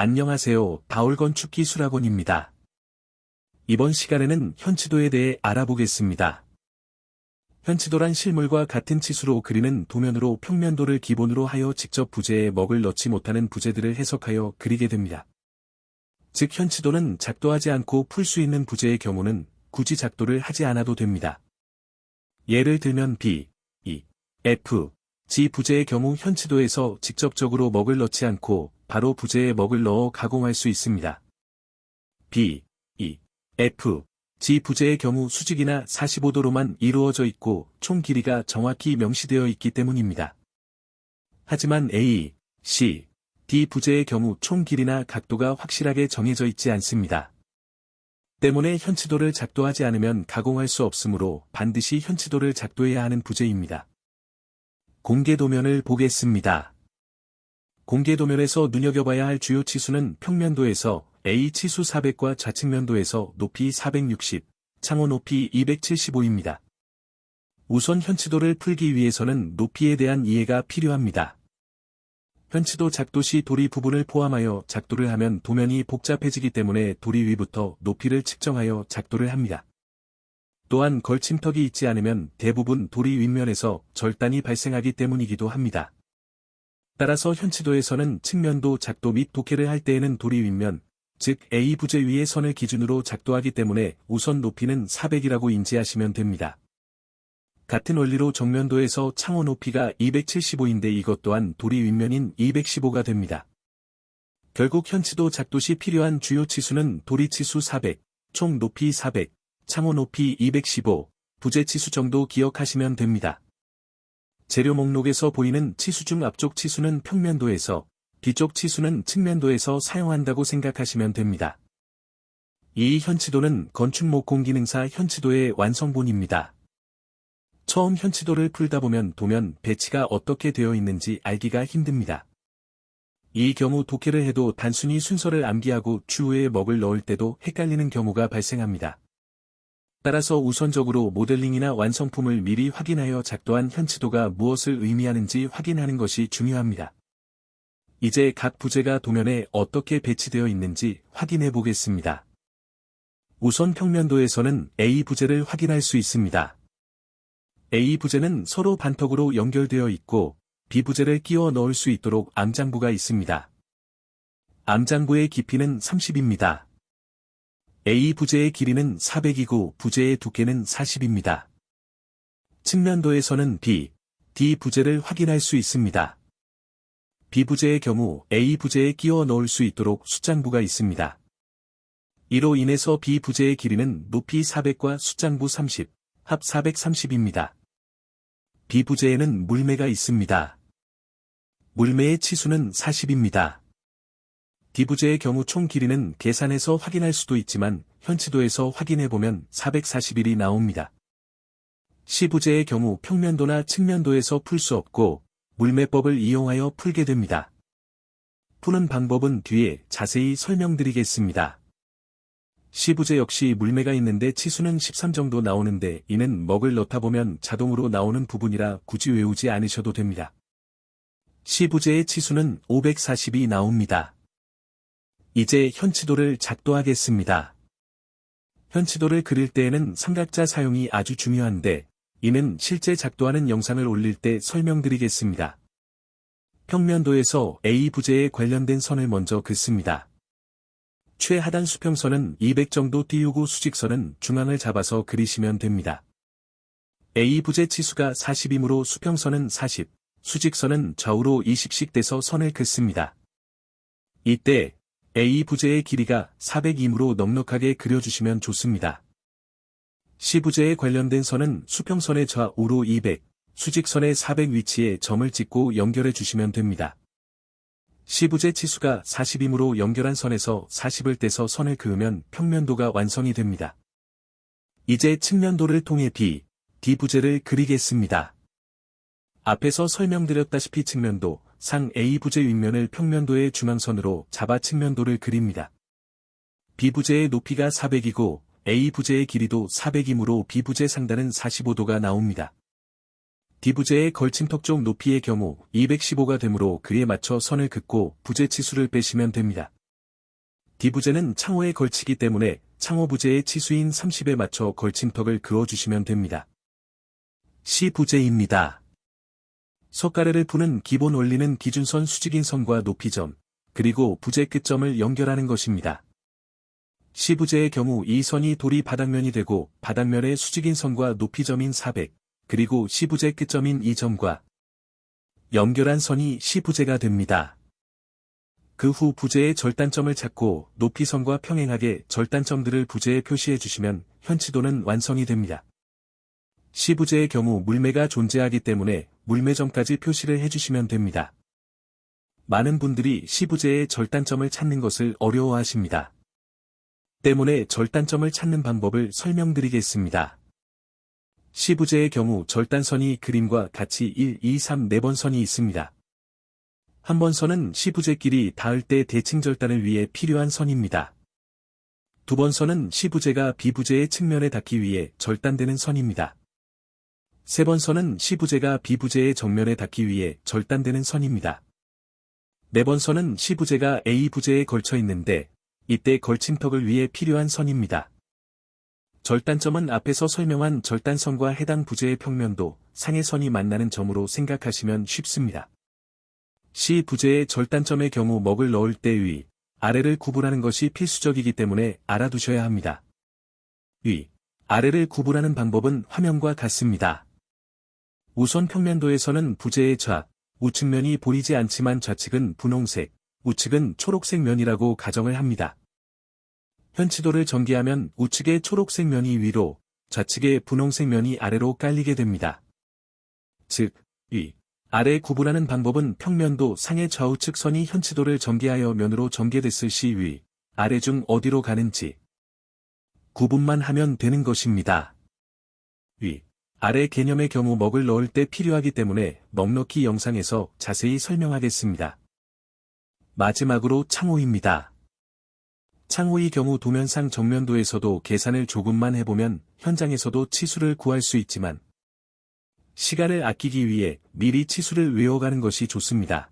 안녕하세요. 다올건축기술학원입니다. 이번 시간에는 현치도에 대해 알아보겠습니다. 현치도란 실물과 같은 치수로 그리는 도면으로 평면도를 기본으로 하여 직접 부재에 먹을 넣지 못하는 부재들을 해석하여 그리게 됩니다. 즉 현치도는 작도하지 않고 풀 수 있는 부재의 경우는 굳이 작도를 하지 않아도 됩니다. 예를 들면 B, E, F, G 부재의 경우 현치도에서 직접적으로 먹을 넣지 않고 바로 부재에 먹을 넣어 가공할 수 있습니다. B, E, F, G 부재의 경우 수직이나 45도로만 이루어져 있고 총 길이가 정확히 명시되어 있기 때문입니다. 하지만 A, C, D 부재의 경우 총 길이나 각도가 확실하게 정해져 있지 않습니다. 때문에 현치도를 작도하지 않으면 가공할 수 없으므로 반드시 현치도를 작도해야 하는 부재입니다. 공개도면을 보겠습니다. 공개도면에서 눈여겨봐야 할 주요 치수는 평면도에서 A 치수 400과 좌측면도에서 높이 460, 창호 높이 275입니다. 우선 현치도를 풀기 위해서는 높이에 대한 이해가 필요합니다. 현치도 작도 시 도리 부분을 포함하여 작도를 하면 도면이 복잡해지기 때문에 도리 위부터 높이를 측정하여 작도를 합니다. 또한 걸침턱이 있지 않으면 대부분 도리 윗면에서 절단이 발생하기 때문이기도 합니다. 따라서 현치도에서는 측면도 작도 및 도케를 할 때에는 도리 윗면, 즉 A 부재 위의 선을 기준으로 작도하기 때문에 우선 높이는 400이라고 인지하시면 됩니다. 같은 원리로 정면도에서 창호 높이가 275인데 이것 또한 도리 윗면인 215가 됩니다. 결국 현치도 작도 시 필요한 주요 치수는 도리 치수 400, 총 높이 400, 창호 높이 215, 부재 치수 정도 기억하시면 됩니다. 재료 목록에서 보이는 치수 중 앞쪽 치수는 평면도에서, 뒤쪽 치수는 측면도에서 사용한다고 생각하시면 됩니다. 이 현치도는 건축목공기능사 현치도의 완성본입니다. 처음 현치도를 풀다 보면 도면 배치가 어떻게 되어 있는지 알기가 힘듭니다. 이 경우 도케를 해도 단순히 순서를 암기하고 추후에 먹을 넣을 때도 헷갈리는 경우가 발생합니다. 따라서 우선적으로 모델링이나 완성품을 미리 확인하여 작도한 현치도가 무엇을 의미하는지 확인하는 것이 중요합니다. 이제 각 부재가 도면에 어떻게 배치되어 있는지 확인해 보겠습니다. 우선 평면도에서는 A 부재를 확인할 수 있습니다. A 부재는 서로 반턱으로 연결되어 있고 B 부재를 끼워 넣을 수 있도록 암장부가 있습니다. 암장부의 깊이는 30입니다. A 부재의 길이는 400이고 부재의 두께는 40입니다. 측면도에서는 B, D 부재를 확인할 수 있습니다. B 부재의 경우 A 부재에 끼워 넣을 수 있도록 숫장부가 있습니다. 이로 인해서 B 부재의 길이는 높이 400과 숫장부 30, 합 430입니다. B 부재에는 물매가 있습니다. 물매의 치수는 40입니다. D 부재의 경우 총 길이는 계산해서 확인할 수도 있지만 현치도에서 확인해보면 441이 나옵니다. C 부재의 경우 평면도나 측면도에서 풀 수 없고 물매법을 이용하여 풀게 됩니다. 푸는 방법은 뒤에 자세히 설명드리겠습니다. C 부재 역시 물매가 있는데 치수는 13 정도 나오는데 이는 먹을 넣다 보면 자동으로 나오는 부분이라 굳이 외우지 않으셔도 됩니다. C 부재의 치수는 540이 나옵니다. 이제 현치도를 작도하겠습니다. 현치도를 그릴 때에는 삼각자 사용이 아주 중요한데 이는 실제 작도하는 영상을 올릴 때 설명드리겠습니다. 평면도에서 A 부재에 관련된 선을 먼저 긋습니다. 최하단 수평선은 200 정도 띄우고 수직선은 중앙을 잡아서 그리시면 됩니다. A 부재 치수가 40이므로 수평선은 40, 수직선은 좌우로 20씩 떼서 선을 긋습니다. 이때 A 부재의 길이가 400이므로 넉넉하게 그려주시면 좋습니다. C 부재에 관련된 선은 수평선의 좌우로 200, 수직선의 400 위치에 점을 찍고 연결해 주시면 됩니다. C 부재 치수가 40이므로 연결한 선에서 40을 떼서 선을 그으면 평면도가 완성이 됩니다. 이제 측면도를 통해 B, D 부재를 그리겠습니다. 앞에서 설명드렸다시피 측면도, 상 A 부재 윗면을 평면도의 중앙선으로 잡아 측면도를 그립니다. B 부재의 높이가 400이고 A 부재의 길이도 400이므로 B 부재 상단은 45도가 나옵니다. D 부재의 걸침턱 쪽 높이의 경우 215가 되므로 그에 맞춰 선을 긋고 부재 치수를 빼시면 됩니다. D부재는 창호에 걸치기 때문에 창호 부재의 치수인 30에 맞춰 걸침턱을 그어주시면 됩니다. C부재입니다. 석가래를 푸는 기본 원리는 기준선 수직인 선과 높이점, 그리고 부재 끝점을 연결하는 것입니다. C부재의 경우 이 선이 돌이 바닥면이 되고 바닥면의 수직인 선과 높이점인 400, 그리고 C부재 끝점인 이 점과 연결한 선이 C부재가 됩니다. 그 후 부재의 절단점을 찾고 높이선과 평행하게 절단점들을 부재에 표시해 주시면 현치도는 완성이 됩니다. C부재의 경우 물매가 존재하기 때문에 물매점까지 표시를 해주시면 됩니다. 많은 분들이 C부재의 절단점을 찾는 것을 어려워하십니다. 때문에 절단점을 찾는 방법을 설명드리겠습니다. C부재의 경우 절단선이 그림과 같이 1, 2, 3, 4번 선이 있습니다. 한 번 선은 C부재끼리 닿을 때 대칭 절단을 위해 필요한 선입니다. 두 번 선은 C부재가 B부재의 측면에 닿기 위해 절단되는 선입니다. 세 번 선은 C부재가 B부재의 정면에 닿기 위해 절단되는 선입니다. 네 번 선은 C부재가 A부재에 걸쳐 있는데 이때 걸침턱을 위해 필요한 선입니다. 절단점은 앞에서 설명한 절단선과 해당 부재의 평면도 상의 선이 만나는 점으로 생각하시면 쉽습니다. C부재의 절단점의 경우 먹을 넣을 때 위, 아래를 구분하는 것이 필수적이기 때문에 알아두셔야 합니다. 위, 아래를 구분하는 방법은 화면과 같습니다. 우선 평면도에서는 부재의 좌, 우측면이 보이지 않지만 좌측은 분홍색, 우측은 초록색 면이라고 가정을 합니다. 현치도를 전개하면 우측의 초록색 면이 위로, 좌측의 분홍색 면이 아래로 깔리게 됩니다. 즉, 위, 아래 구분하는 방법은 평면도 상의 좌우측 선이 현치도를 전개하여 면으로 전개됐을 시 위, 아래 중 어디로 가는지 구분만 하면 되는 것입니다. 위, 아래 개념의 경우 먹을 넣을 때 필요하기 때문에 먹넣기 영상에서 자세히 설명하겠습니다. 마지막으로 창호입니다. 창호의 경우 도면상 정면도에서도 계산을 조금만 해보면 현장에서도 치수를 구할 수 있지만 시간을 아끼기 위해 미리 치수를 외워가는 것이 좋습니다.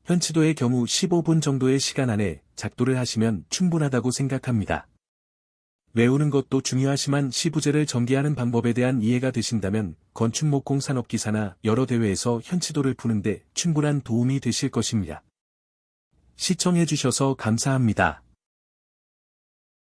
현치도의 경우 15분 정도의 시간 안에 작도를 하시면 충분하다고 생각합니다. 외우는 것도 중요하지만 시부제를 전개하는 방법에 대한 이해가 되신다면 건축목공 산업기사나 여러 대회에서 현치도를 푸는데 충분한 도움이 되실 것입니다. 시청해주셔서 감사합니다.